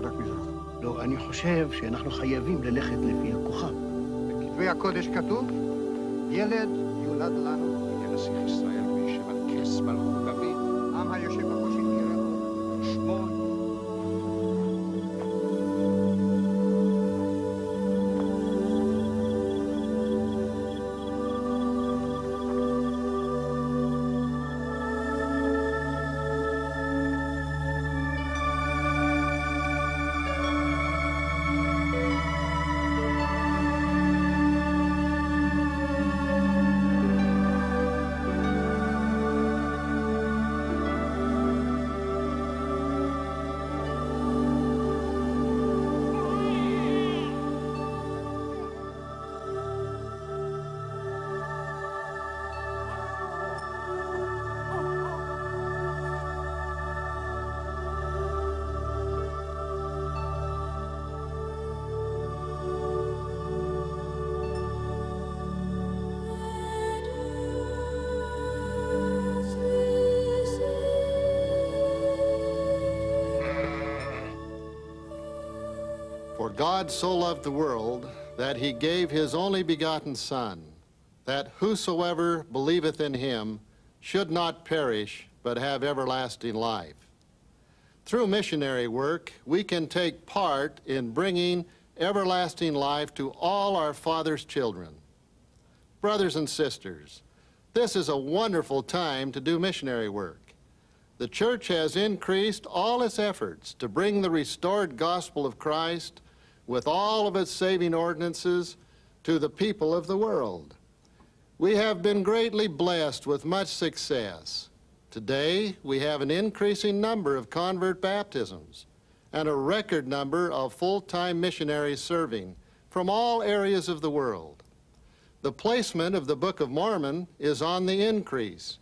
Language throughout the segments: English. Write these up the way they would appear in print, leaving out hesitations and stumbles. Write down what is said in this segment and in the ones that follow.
שרק מזרח. לא, אני חושב שאנחנו חייבים ללכת לפי הכוכב. בכתבי הקודש כתוב, ילד יולד לנו, ינסיך ישראל וישבקס מלכות דוד, עם היושב בראש יראו, שמו For God so loved the world that he gave his only begotten Son, that whosoever believeth in him should not perish, but have everlasting life. Through missionary work, we can take part in bringing everlasting life to all our Father's children. Brothers and sisters, this is a wonderful time to do missionary work. The church has increased all its efforts to bring the restored gospel of Christ with all of its saving ordinances to the people of the world. We have been greatly blessed with much success. Today, we have an increasing number of convert baptisms and a record number of full-time missionaries serving from all areas of the world. The placement of the Book of Mormon is on the increase,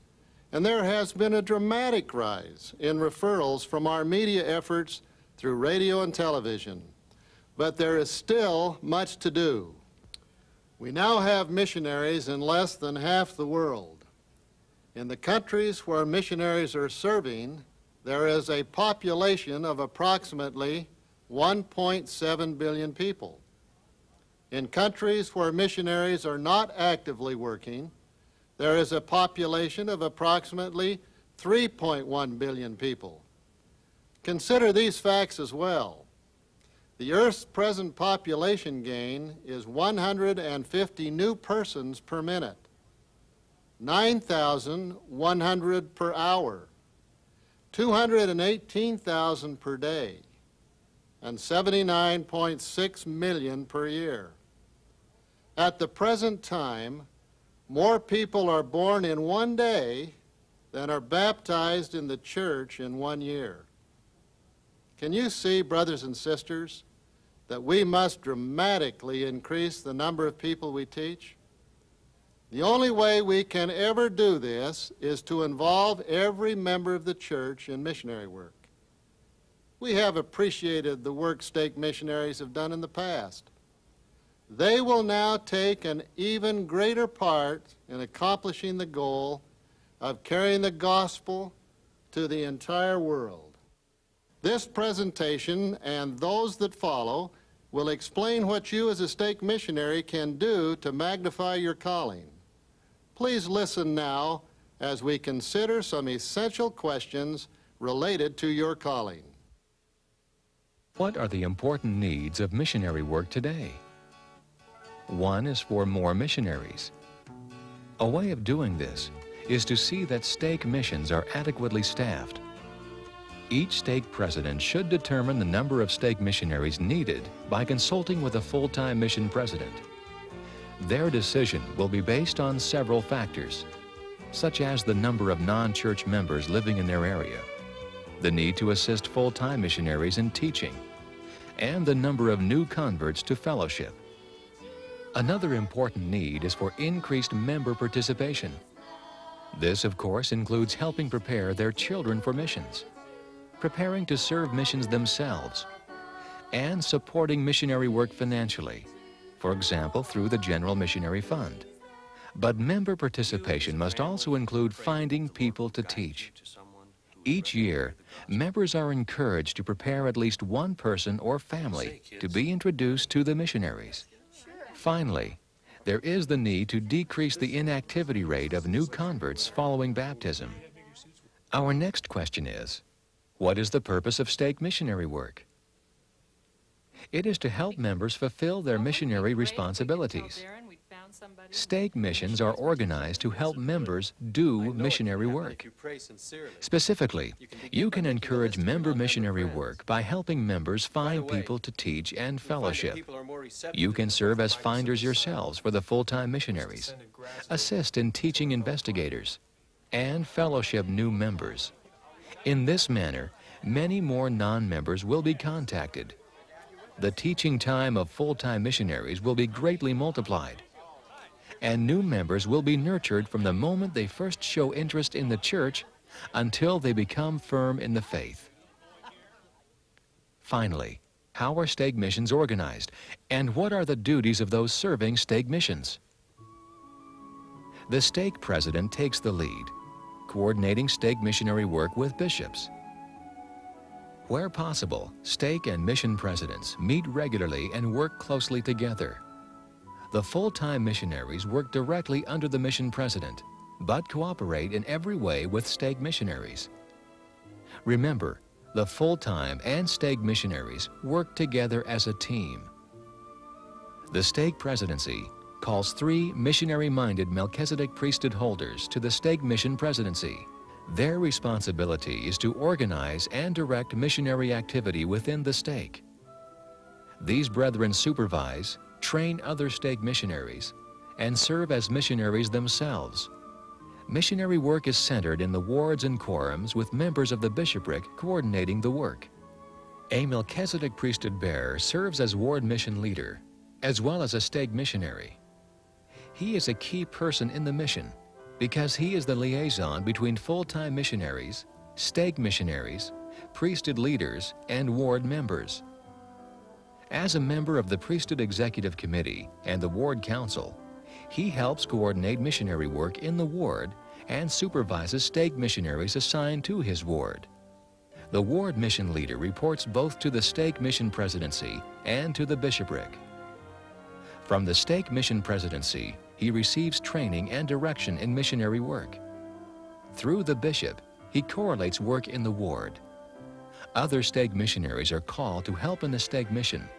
and there has been a dramatic rise in referrals from our media efforts through radio and television. But there is still much to do. We now have missionaries in less than half the world. In the countries where missionaries are serving, there is a population of approximately 1.7 billion people. In countries where missionaries are not actively working, there is a population of approximately 3.1 billion people. Consider these facts as well. The Earth's present population gain is 150 new persons per minute, 9,100 per hour, 218,000 per day, and 79.6 million per year. At the present time, more people are born in one day than are baptized in the church in 1 year. Can you see, brothers and sisters, that we must dramatically increase the number of people we teach? The only way we can ever do this is to involve every member of the church in missionary work. We have appreciated the work stake missionaries have done in the past. They will now take an even greater part in accomplishing the goal of carrying the gospel to the entire world. This presentation and those that follow will explain what you as a stake missionary can do to magnify your calling. Please listen now as we consider some essential questions related to your calling. What are the important needs of missionary work today? One is for more missionaries. A way of doing this is to see that stake missions are adequately staffed. Each stake president should determine the number of stake missionaries needed by consulting with a full-time mission president. Their decision will be based on several factors, such as the number of non-church members living in their area, the need to assist full-time missionaries in teaching, and the number of new converts to fellowship. Another important need is for increased member participation. This, of course, includes helping prepare their children for missions, preparing to serve missions themselves, and supporting missionary work financially, for example, through the General Missionary Fund. But member participation must also include finding people to teach. Each year, members are encouraged to prepare at least one person or family to be introduced to the missionaries. Finally, there is the need to decrease the inactivity rate of new converts following baptism. Our next question is, what is the purpose of stake missionary work? It is to help members fulfill their missionary responsibilities. Stake missions are organized to help members do missionary work. Specifically, you can encourage member missionary work by helping members find people to teach and fellowship. You can serve as finders yourselves for the full-time missionaries, assist in teaching investigators, and fellowship new members. In this manner, many more non-members will be contacted. The teaching time of full-time missionaries will be greatly multiplied, and new members will be nurtured from the moment they first show interest in the church until they become firm in the faith. Finally, how are stake missions organized, and what are the duties of those serving stake missions? The stake president takes the lead, coordinating stake missionary work with bishops. Where possible, stake and mission presidents meet regularly and work closely together. The full-time missionaries work directly under the mission president, but cooperate in every way with stake missionaries. Remember, the full-time and stake missionaries work together as a team. The stake presidency calls 3 missionary-minded Melchizedek priesthood holders to the stake mission presidency. Their responsibility is to organize and direct missionary activity within the stake. These brethren supervise, train other stake missionaries, and serve as missionaries themselves. Missionary work is centered in the wards and quorums with members of the bishopric coordinating the work. A Melchizedek priesthood bearer serves as ward mission leader, as well as a stake missionary. He is a key person in the mission because he is the liaison between full-time missionaries, stake missionaries, priesthood leaders, and ward members. As a member of the Priesthood Executive Committee and the Ward Council, he helps coordinate missionary work in the ward and supervises stake missionaries assigned to his ward. The ward mission leader reports both to the stake mission presidency and to the bishopric. From the stake mission presidency, he receives training and direction in missionary work. Through the bishop, he correlates work in the ward. Other stake missionaries are called to help in the stake mission.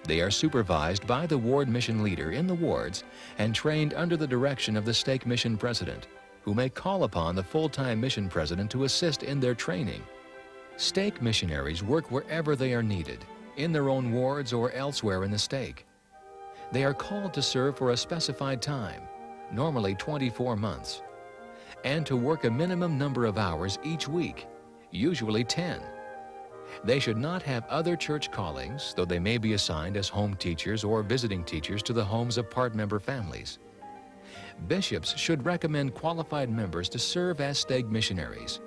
They are supervised by the ward mission leader in the wards and trained under the direction of the stake mission president, who may call upon the full-time mission president to assist in their training. Stake missionaries work wherever they are needed, in their own wards or elsewhere in the stake. They are called to serve for a specified time, normally 24 months, and to work a minimum number of hours each week, usually 10. They should not have other church callings, though they may be assigned as home teachers or visiting teachers to the homes of part-member families. Bishops should recommend qualified members to serve as stake missionaries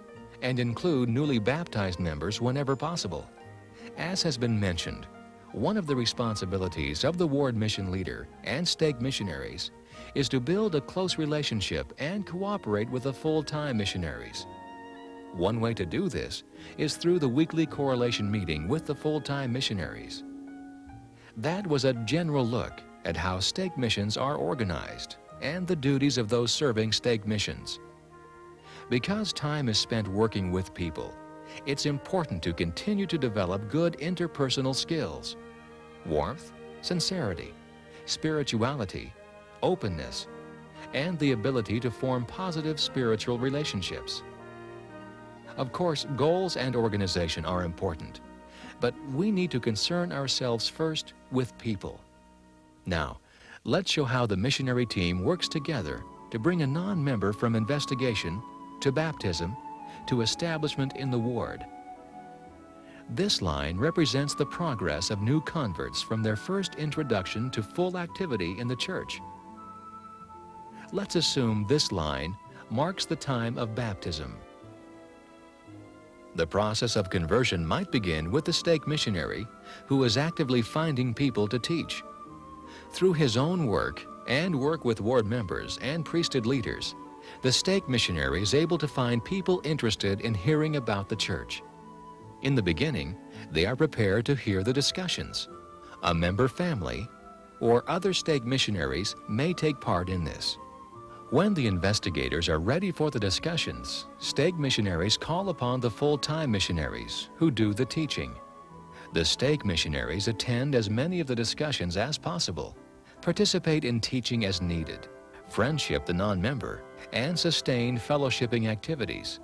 and include newly baptized members whenever possible. As has been mentioned, one of the responsibilities of the ward mission leader and stake missionaries is to build a close relationship and cooperate with the full-time missionaries. One way to do this is through the weekly correlation meeting with the full-time missionaries. That was a general look at how stake missions are organized and the duties of those serving stake missions. Because time is spent working with people, it's important to continue to develop good interpersonal skills: warmth, sincerity, spirituality, openness, and the ability to form positive spiritual relationships. Of course, goals and organization are important, but we need to concern ourselves first with people. Now, let's show how the missionary team works together to bring a non-member from investigation to baptism to establishment in the ward. This line represents the progress of new converts from their first introduction to full activity in the church. Let's assume this line marks the time of baptism. The process of conversion might begin with the stake missionary who is actively finding people to teach. Through his own work and work with ward members and priesthood leaders, the Stake Missionary is able to find people interested in hearing about the church. In the beginning, they are prepared to hear the discussions. A member family or other Stake Missionaries may take part in this. When the investigators are ready for the discussions, Stake Missionaries call upon the full-time missionaries who do the teaching. The Stake Missionaries attend as many of the discussions as possible, participate in teaching as needed, friendship the non-member, and sustain fellowshipping activities.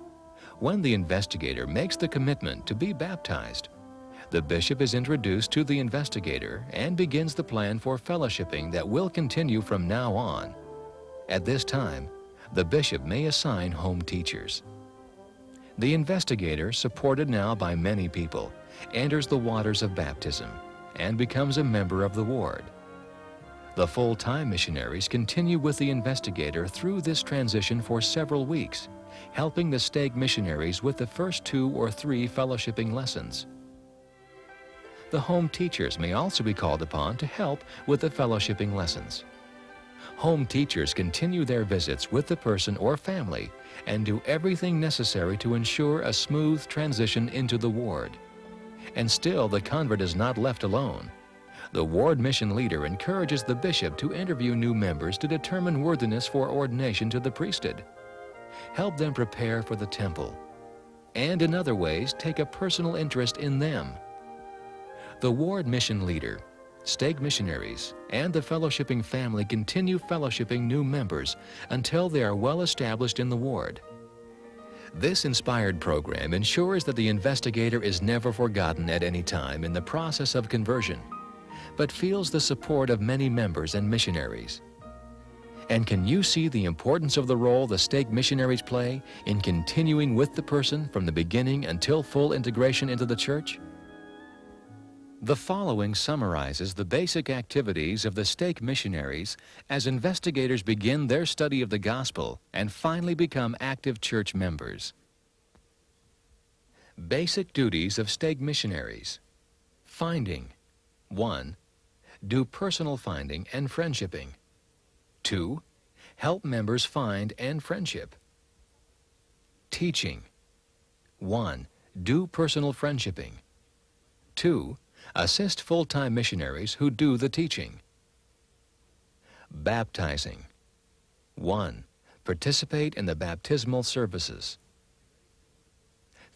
When the investigator makes the commitment to be baptized, the bishop is introduced to the investigator and begins the plan for fellowshipping that will continue from now on. At this time, the bishop may assign home teachers. The investigator, supported now by many people, enters the waters of baptism and becomes a member of the ward. The full-time missionaries continue with the investigator through this transition for several weeks, helping the Stake Missionaries with the first 2 or 3 fellowshipping lessons. The home teachers may also be called upon to help with the fellowshipping lessons. Home teachers continue their visits with the person or family and do everything necessary to ensure a smooth transition into the ward. And still the convert is not left alone. The ward mission leader encourages the bishop to interview new members to determine worthiness for ordination to the priesthood, help them prepare for the temple, and in other ways take a personal interest in them. The ward mission leader, Stake Missionaries, and the fellowshipping family continue fellowshipping new members until they are well established in the ward. This inspired program ensures that the investigator is never forgotten at any time in the process of conversion, but feels the support of many members and missionaries. And can you see the importance of the role the Stake Missionaries play in continuing with the person from the beginning until full integration into the church? The following summarizes the basic activities of the Stake Missionaries as investigators begin their study of the gospel and finally become active church members. Basic duties of Stake Missionaries. Finding. 1. Do personal finding and friendshipping. 2. Help members find and friendship. Teaching. 1. Do personal friendshipping. 2. Assist full-time missionaries who do the teaching. Baptizing. 1. Participate in the baptismal services.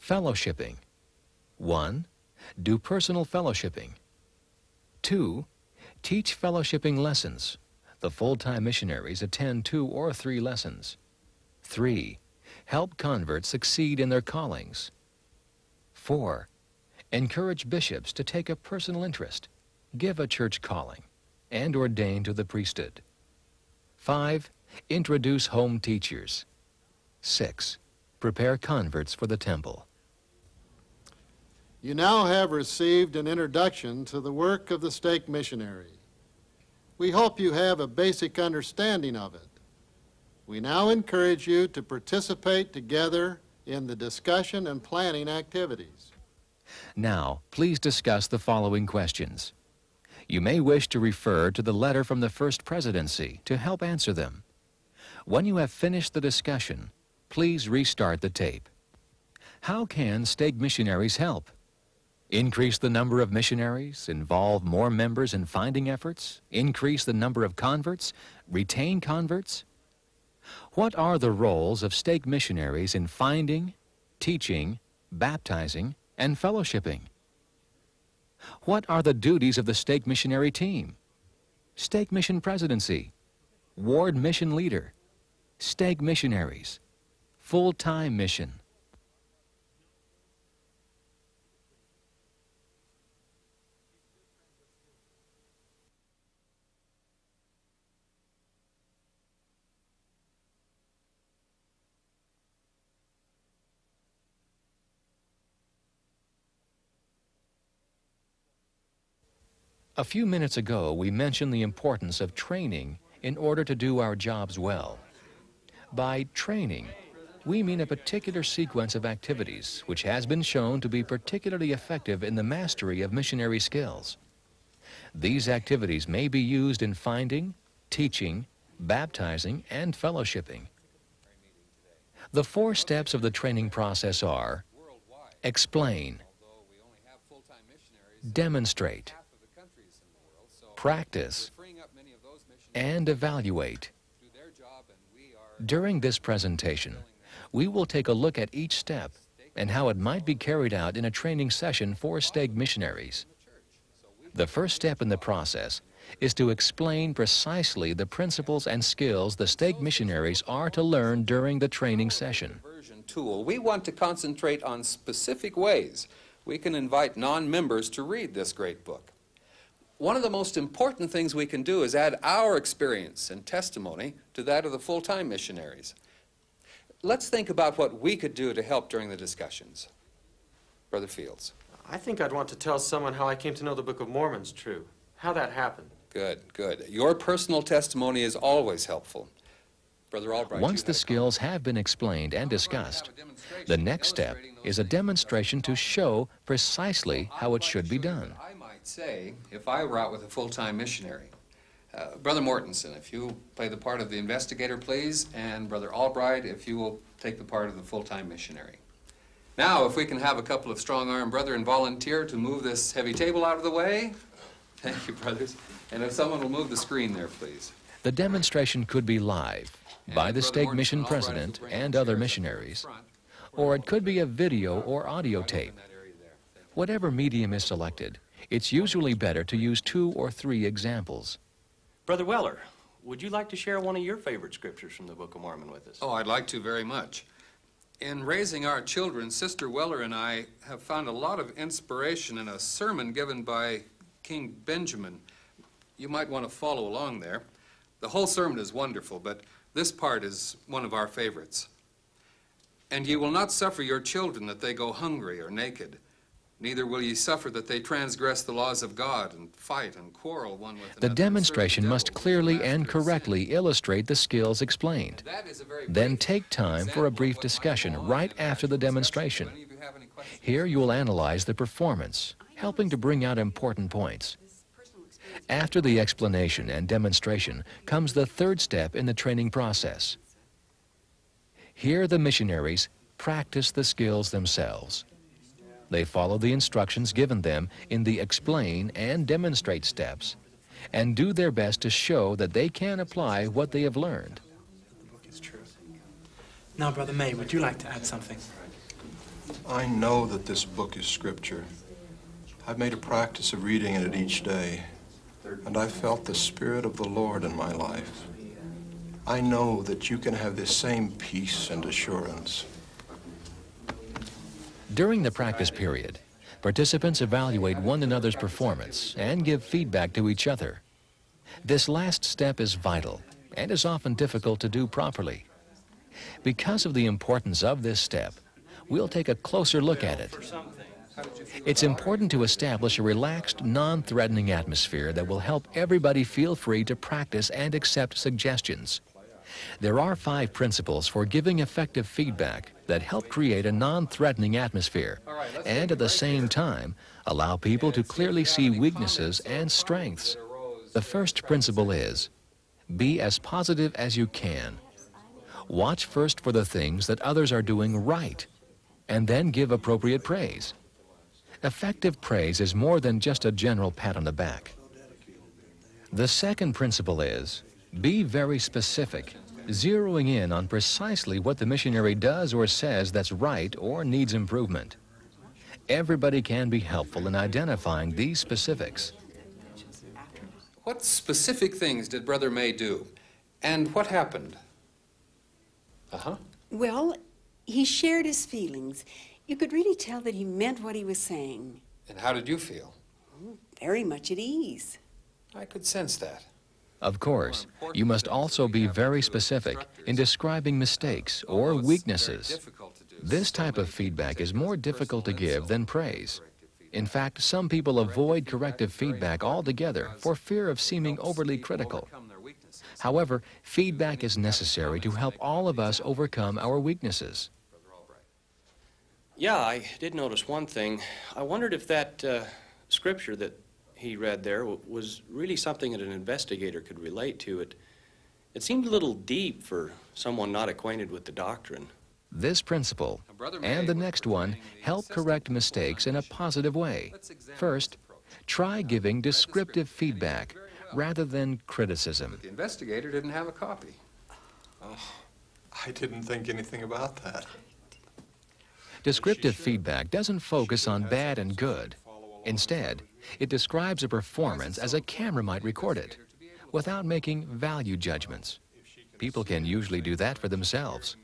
Fellowshipping. 1. Do personal fellowshipping. 2. Teach fellowshipping lessons. The full-time missionaries attend 2 or 3 lessons. 3. Help converts succeed in their callings. 4. Encourage bishops to take a personal interest, give a church calling, and ordain to the priesthood. 5. Introduce home teachers. 6. Prepare converts for the temple. You now have received an introduction to the work of the Stake Missionary. We hope you have a basic understanding of it. We now encourage you to participate together in the discussion and planning activities. Now, please discuss the following questions. You may wish to refer to the letter from the First Presidency to help answer them. When you have finished the discussion, please restart the tape. How can Stake Missionaries help? Increase the number of missionaries, involve more members in finding efforts, increase the number of converts, retain converts? What are the roles of Stake Missionaries in finding, teaching, baptizing, and fellowshipping? What are the duties of the Stake Missionary team? Stake Mission Presidency, Ward Mission Leader, Stake Missionaries, Full-Time Mission. A few minutes ago, we mentioned the importance of training in order to do our jobs well. By training, we mean a particular sequence of activities which has been shown to be particularly effective in the mastery of missionary skills. These activities may be used in finding, teaching, baptizing, and fellowshipping. The 4 steps of the training process are: explain, demonstrate, practice, and evaluate. During this presentation, we will take a look at each step and how it might be carried out in a training session for stake missionaries. The first step in the process is to explain precisely the principles and skills the stake missionaries are to learn during the training session. Tool. We want to concentrate on specific ways we can invite non-members to read this great book. One of the most important things we can do is add our experience and testimony to that of the full-time missionaries. Let's think about what we could do to help during the discussions. Brother Fields. I think I'd want to tell someone how I came to know the Book of Mormon's true, how that happened. Good, good. Your personal testimony is always helpful. Brother Albright. Once the skills have been explained and discussed, the next step is a demonstration to show precisely how it should be done. I might say, if I were out with a full-time missionary, Brother Mortensen, if you play the part of the investigator, please, and Brother Albright, if you will take the part of the full-time missionary. Now, if we can have a couple of strong-armed brethren volunteer to move this heavy table out of the way. Thank you, brothers. And if someone will move the screen there, please. The demonstration could be live by the stake mission president and other missionaries, or it could be a video or audio tape. Whatever medium is selected, it's usually better to use 2 or 3 examples. Brother Weller, would you like to share one of your favorite scriptures from the Book of Mormon with us? Oh, I'd like to very much. In raising our children, Sister Weller and I have found a lot of inspiration in a sermon given by King Benjamin. You might want to follow along there. The whole sermon is wonderful, but this part is one of our favorites. And ye will not suffer your children that they go hungry or naked. Neither will ye suffer that they transgress the laws of God and fight and quarrel one with another. The demonstration must clearly and correctly illustrate the skills explained. Then take time for a brief discussion right after the demonstration. Here you will analyze the performance, helping to bring out important points. After the explanation and demonstration comes the 3rd step in the training process. Here the missionaries practice the skills themselves. They follow the instructions given them in the explain and demonstrate steps and do their best to show that they can apply what they have learned. The book is true. Now, Brother May, would you like to add something? I know that this book is scripture. I've made a practice of reading it each day, and I've felt the Spirit of the Lord in my life. I know that you can have this same peace and assurance. During the practice period, participants evaluate one another's performance and give feedback to each other. This last step is vital and is often difficult to do properly. Because of the importance of this step, we'll take a closer look at it. It's important to establish a relaxed, non-threatening atmosphere that will help everybody feel free to practice and accept suggestions. There are 5 principles for giving effective feedback that help create a non-threatening atmosphere and at the same time allow people to clearly see weaknesses and strengths. The first principle is, be as positive as you can. Watch first for the things that others are doing right, and then give appropriate praise. Effective praise is more than just a general pat on the back. The second principle is, be very specific, zeroing in on precisely what the missionary does or says that's right or needs improvement. Everybody can be helpful in identifying these specifics. What specific things did Brother May do? And what happened? Well, he shared his feelings. You could really tell that he meant what he was saying. And how did you feel? Very much at ease. I could sense that. Of course, you must also be very specific in describing mistakes or weaknesses. This type of feedback is more difficult to give than praise. In fact, some people avoid corrective feedback altogether for fear of seeming overly critical. However, feedback is necessary to help all of us overcome our weaknesses. Yeah, I did notice one thing. I wondered if that scripture that he read there was really something that an investigator could relate to. It seemed a little deep for someone not acquainted with the doctrine. This principle and the next one help correct mistakes in a positive way. First, try giving descriptive feedback rather than criticism. But the investigator didn't have a copy. Oh, I didn't think anything about that. Descriptive feedback doesn't focus on bad and good. Instead, it describes a performance as a camera might record it, without making value judgments. People can usually do that for themselves.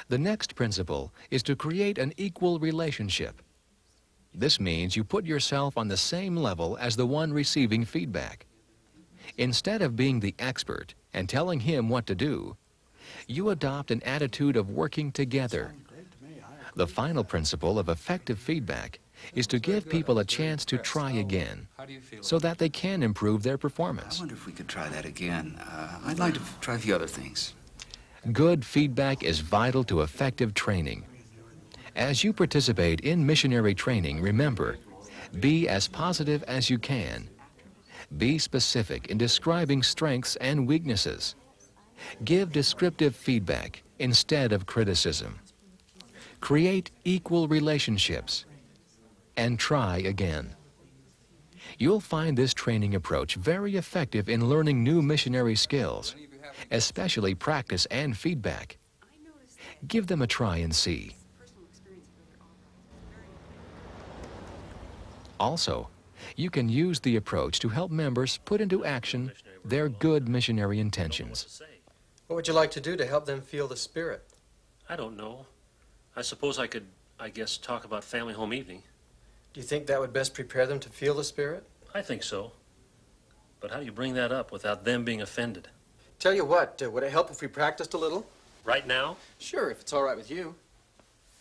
The next principle is to create an equal relationship. This means you put yourself on the same level as the one receiving feedback. Instead of being the expert and telling him what to do, you adopt an attitude of working together. The final principle of effective feedback is to give people a chance to try again so that they can improve their performance. I wonder if we could try that again. I'd like to try a few other things. Good feedback is vital to effective training. As you participate in missionary training, remember, be as positive as you can. Be specific in describing strengths and weaknesses. Give descriptive feedback instead of criticism. Create equal relationships. And try again. You'll find this training approach very effective in learning new missionary skills, especially practice and feedback. Give them a try and see. Also, you can use the approach to help members put into action their good missionary intentions. What would you like to do to help them feel the Spirit? I don't know. I suppose I could, talk about family home evening. Do you think that would best prepare them to feel the Spirit? I think so. But how do you bring that up without them being offended? Tell you what, would it help if we practiced a little? Right now? Sure, if it's all right with you.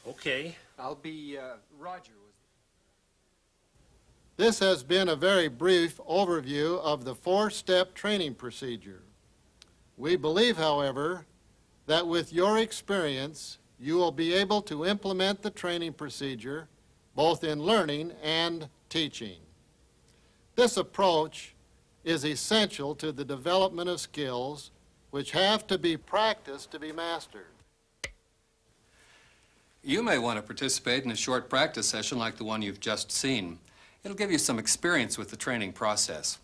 Okay. I'll be, Roger. This has been a very brief overview of the four-step training procedure. We believe, however, that with your experience, you will be able to implement the training procedure both in learning and teaching. This approach is essential to the development of skills which have to be practiced to be mastered. You may want to participate in a short practice session like the one you've just seen. It'll give you some experience with the training process.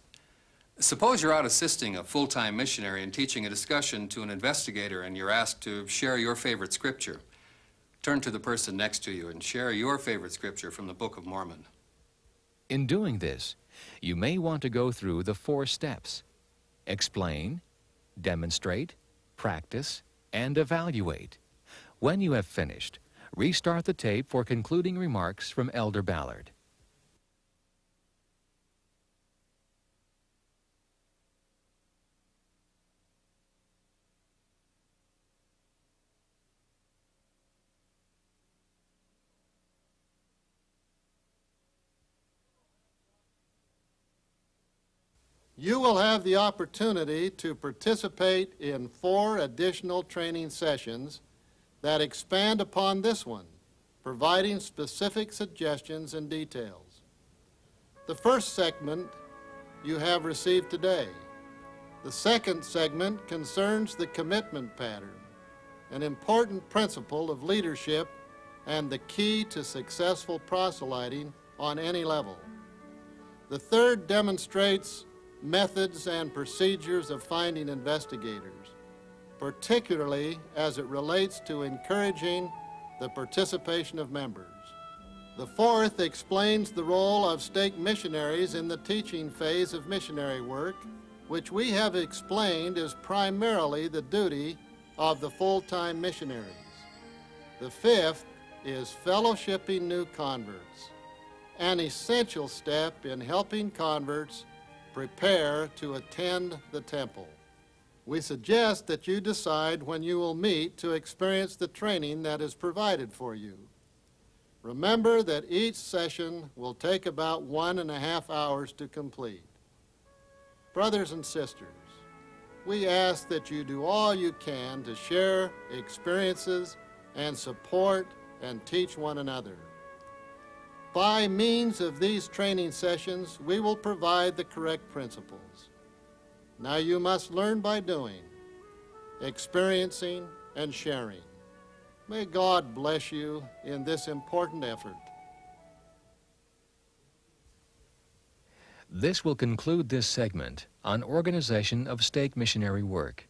Suppose you're out assisting a full-time missionary and teaching a discussion to an investigator and you're asked to share your favorite scripture. Turn to the person next to you and share your favorite scripture from the Book of Mormon. In doing this, you may want to go through the 4 steps: explain, demonstrate, practice, and evaluate. When you have finished, restart the tape for concluding remarks from Elder Ballard. You will have the opportunity to participate in 4 additional training sessions that expand upon this one, providing specific suggestions and details. The first segment you have received today. The second segment concerns the commitment pattern, an important principle of leadership and the key to successful proselyting on any level. The third demonstrates methods and procedures of finding investigators, particularly as it relates to encouraging the participation of members. The fourth explains the role of stake missionaries in the teaching phase of missionary work, which we have explained is primarily the duty of the full-time missionaries. The fifth is fellowshipping new converts, an essential step in helping converts prepare to attend the temple. We suggest that you decide when you will meet to experience the training that is provided for you. Remember that each session will take about 1.5 hours to complete. Brothers and sisters, we ask that you do all you can to share experiences and support and teach one another. By means of these training sessions, we will provide the correct principles. Now you must learn by doing, experiencing, and sharing. May God bless you in this important effort. This will conclude this segment on organization of stake missionary work.